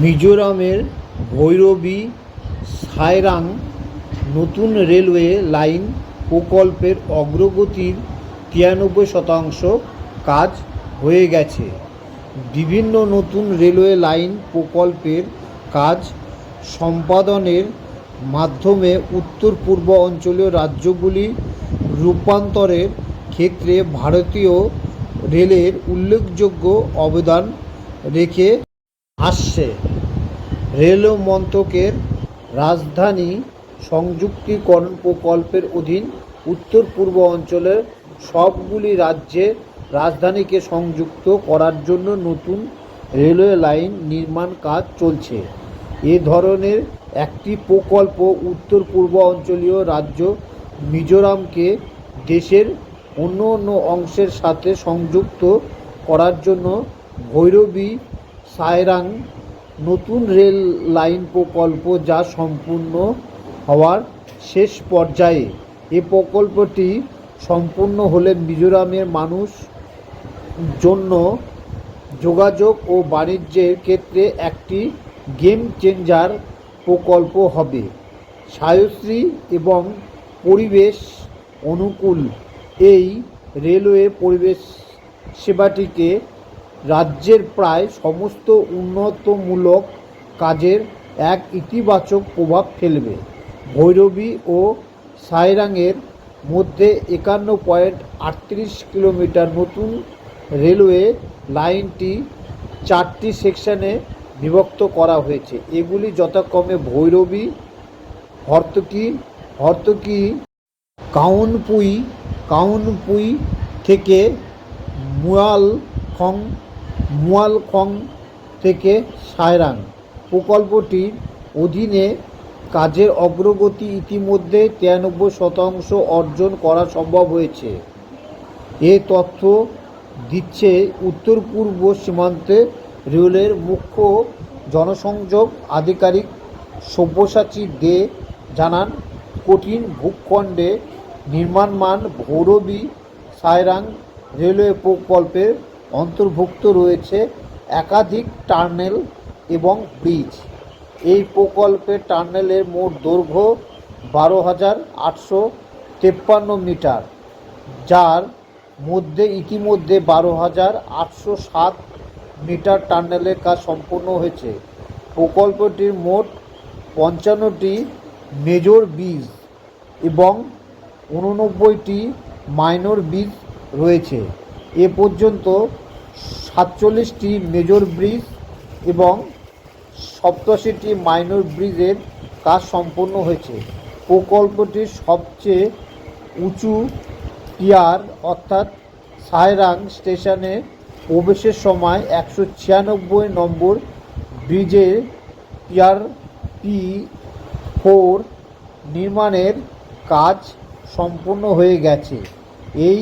মিজোরামের ভৈরবী সায়রাং নতুন railway line প্রকল্পের অগ্রগতির ৯৩% কাজ হয়ে গেছে। বিভিন্ন নতুন রেলওয়ে লাইন প্রকল্পের কাজ সম্পাদনের মাধ্যমে উত্তর পূর্ব অঞ্চলীয় রাজ্যগুলি রূপান্তরের ক্ষেত্রে ভারতীয় রেলের উল্লেখযোগ্য অবদান রেখে আসছে। রেল মন্ত্রকের রাজধানী সংযুক্তিকরণ প্রকল্পের অধীন উত্তর পূর্ব অঞ্চলের সবগুলি রাজ্যের রাজধানীকে সংযুক্ত করার জন্য নতুন রেলওয়ে লাইন নির্মাণ কাজ চলছে। এ ধরনের একটি প্রকল্প উত্তর পূর্ব অঞ্চলীয় রাজ্য মিজোরামকে দেশের অন্য অন্য অংশের সাথে সংযুক্ত করার জন্য ভৈরবী সায়রাং নতুন রেল লাইন প্রকল্প, যা সম্পূর্ণ হওয়ার শেষ পর্যায়ে। এ প্রকল্পটি সম্পূর্ণ হলে মিজোরামের মানুষ জন্য যোগাযোগ ও বাণিজ্যের ক্ষেত্রে একটি গেম চেঞ্জার প্রকল্প হবে। সাশ্রয়ী এবং পরিবেশ অনুকূল এই রেলওয়ে পরিবেশ সেবাটিকে রাজ্যের প্রায় সমস্ত উন্নয়নমূলক কাজের এক ইতিবাচক প্রভাব ফেলবে। ভৈরবী ও সায়রাংয়ের মধ্যে ৫১.৩৮ কিলোমিটার নতুন রেলওয়ে লাইনটি ৪টি সেকশনে বিভক্ত করা হয়েছে। এগুলি যথাক্রমে ভৈরবী, হর্তকি, কাউনপুই থেকে মুয়ালখং থেকে সায়রাং। প্রকল্পটির অধীনে কাজের অগ্রগতি ইতিমধ্যে ৯৩% অর্জন করা সম্ভব হয়েছে। এ তথ্য দিচ্ছে উত্তর পূর্ব সীমান্তে রেলের মুখ্য জনসংযোগ আধিকারিক সব্যসাচী দে জানান, কঠিন ভূখণ্ডে নির্মাণমান ভৈরবী সায়রাং রেলওয়ে প্রকল্পের অন্তর্ভুক্ত রয়েছে একাধিক টানেল এবং ব্রিজ। এই প্রকল্পের টানেলের মোট দৈর্ঘ্য ১২,৮৫৩ মিটার, যার মধ্যে ইতিমধ্যে ১২,৮০৭ মিটার টানেলের কাজ সম্পন্ন হয়েছে। প্রকল্পটির মোট ৫৫টি মেজর ব্রিজ এবং ৮৯টি মাইনর ব্রিজ রয়েছে। এ পর্যন্ত ৪৭টি মেজর ব্রিজ এবং ৮৭টি মাইনর ব্রিজের কাজ সম্পন্ন হয়েছে। প্রকল্পটির সবচেয়ে উঁচু পিয়ার অর্থাৎ সায়রাং স্টেশনে প্রবেশের সময় ১৯৬ নম্বর ব্রিজের পিয়ার P4 নির্মাণের কাজ সম্পন্ন হয়ে গেছে। এই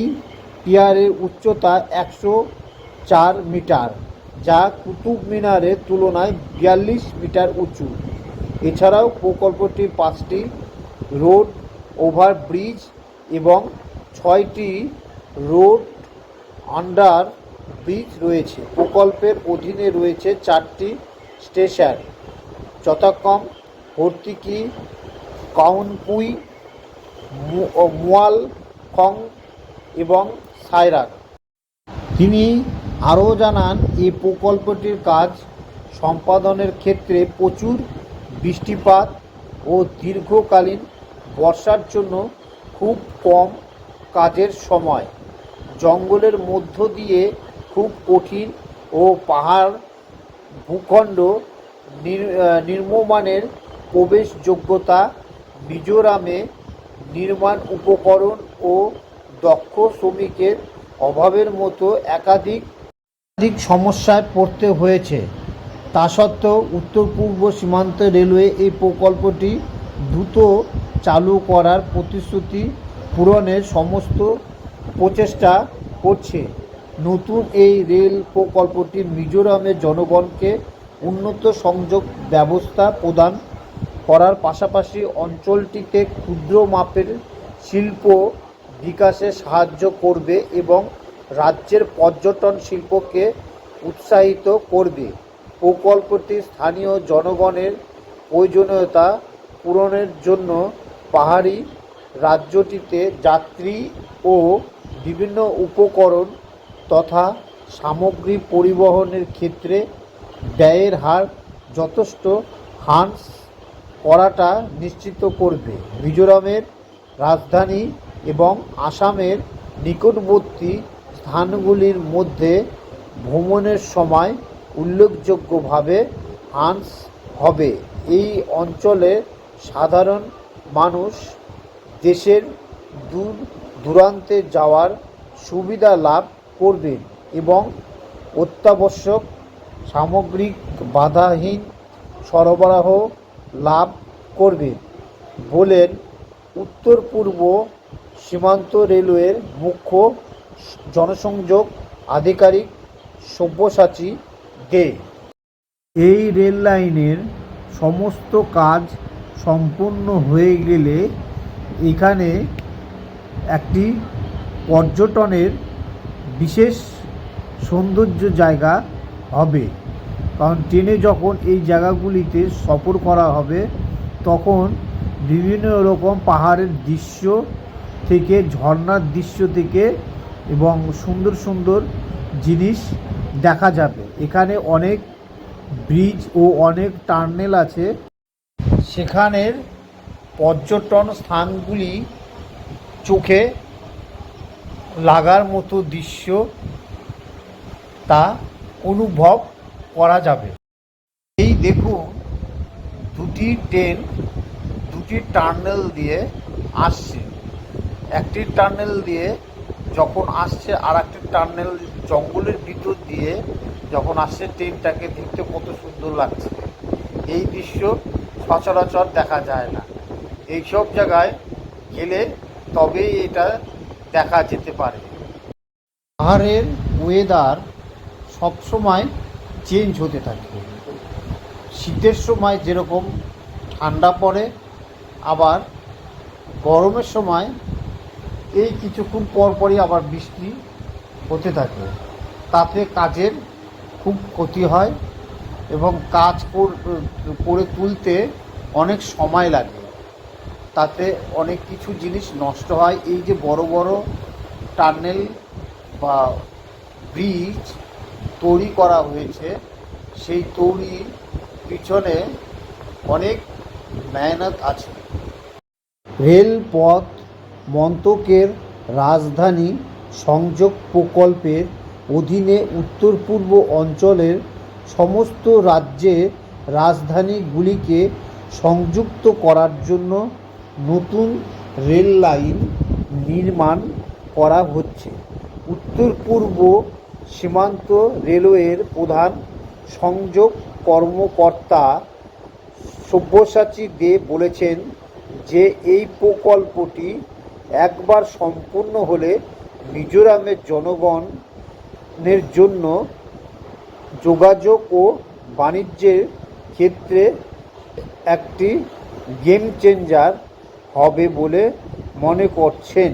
পিয়ারের উচ্চতা ১০৪ মিটার, যা কুতুব মিনারের তুলনায় ৪২ মিটার উঁচু। এছাড়াও প্রকল্পটির ৫টি রোড ওভার ব্রিজ এবং ৬টি রোড আন্ডার ব্রিজ রয়েছে। প্রকল্পের অধীনে রয়েছে ৪টি স্টেশন, যথাক্রমে হর্তকি, কাউনপুই, মুয়ালখং এবং সায়রাং। তিনি আরও জানান, এই প্রকল্পটির কাজ সম্পাদনের ক্ষেত্রে প্রচুর বৃষ্টিপাত ও দীর্ঘকালীন বর্ষার জন্য খুব কম কাজের সময়, জঙ্গলের মধ্য দিয়ে খুব কঠিন ও পাহাড় ভূখণ্ড নিম্নমানের প্রবেশযোগ্যতা, মিজোরামে নির্মাণ উপকরণ ও দক্ষ শ্রমিকের অভাবের মতো একাধিক সমস্যায় পড়তে হয়েছে। তা সত্ত্বেও উত্তর পূর্ব সীমান্ত রেলওয়ে এই প্রকল্পটি দ্রুত চালু করার প্রতিশ্রুতি পূরণের সমস্ত প্রচেষ্টা করছে। নতুন এই রেল প্রকল্পটি মিজোরামের জনগণকে উন্নত সংযোগ ব্যবস্থা প্রদান করার পাশাপাশি অঞ্চলটিতে ক্ষুদ্র মাপের শিল্প বিকাশে সাহায্য করবে এবং রাজ্যের পর্যটন শিল্পকে উৎসাহিত করবে। প্রকল্পটি স্থানীয় জনগণের প্রয়োজনীয়তা পূরণের জন্য পাহাড়ি রাজ্যটিতে যাত্রী ও বিভিন্ন উপকরণ তথা সামগ্রী পরিবহনের ক্ষেত্রে ব্যয়ের হার যথেষ্ট হ্রাস করাটা নিশ্চিত করবে। মিজোরামের রাজধানী এবং আসামের নিকটবর্তী স্থানগুলির মধ্যে ভ্রমণের সময় উল্লেখযোগ্যভাবে হ্রাস হবে। এই অঞ্চলের সাধারণ মানুষ দেশের দূর দূরান্তে যাওয়ার সুবিধা লাভ করবেন এবং অত্যাবশ্যক সামগ্রিক বাধাহীন সরবরাহ লাভ করবেন বলেন উত্তর পূর্ব সীমান্ত রেলওয়ের মুখ্য জনসংযোগ আধিকারিক সব্যসাচী দে। এই রেল লাইনের সমস্ত কাজ সম্পূর্ণ হয়ে গেলে এখানে একটি পর্যটনের বিশেষ সৌন্দর্য জায়গা হবে, কারণ ট্রেনে যখন এই জায়গাগুলিতে সফর করা হবে তখন বিভিন্ন রকম পাহাড়ের দৃশ্য থেকে, ঝর্ণার দৃশ্য থেকে এবং সুন্দর সুন্দর জিনিস দেখা যাবে। এখানে অনেক ব্রিজ ও অনেক টার্নেল আছে। সেখানের পর্যটন স্থানগুলি চোখে লাগার মতো দৃশ্য তা অনুভব করা যাবে। এই দেখুন দুটি ট্রেন দুটি টার্নেল দিয়ে আসছে। একটি টার্নেল দিয়ে যখন আসছে আর একটি টার্নেল জঙ্গলের ভিতর দিয়ে যখন আসছে, ট্রেনটাকে দেখতে কত সুন্দর লাগছে। এই দৃশ্য সচরাচর দেখা যায় না। এইসব জায়গায় গেলে তবেই এটা দেখা যেতে পারে। পাহাড়ের ওয়েদার সবসময় চেঞ্জ হতে থাকে। শীতের সময় যেরকম ঠান্ডা পড়ে, আবার গরমের সময় এই কিছুক্ষণ পরপরই আবার বৃষ্টি হতে থাকে। তাতে কাজের খুব ক্ষতি হয় এবং কাজ করে তুলতে অনেক সময় লাগে। তাতে অনেক কিছু জিনিস নষ্ট হয়। এই যে বড় বড় টানেল বা ব্রিজ তৈরি করা হয়েছে, সেই তৈরির পিছনে অনেক মেহনত আছে। রেলপথ মন্ত্রকের রাজধানী সংযোগ প্রকল্পের অধীনে উত্তর পূর্ব অঞ্চলের সমস্ত রাজ্যের রাজধানীগুলিকে সংযুক্ত করার জন্য নতুন রেল লাইন নির্মাণ করা হচ্ছে। উত্তর পূর্ব সীমান্ত রেলওয়ের প্রধান সংযোগ কর্মকর্তা সব্যসাচী দে বলেছেন যে এই প্রকল্পটি একবার সম্পূর্ণ হলে মিজোরামের জনগণের জন্য যোগাযোগ ও বাণিজ্যের ক্ষেত্রে একটি গেম চেঞ্জার হবে বলে মনে করছেন।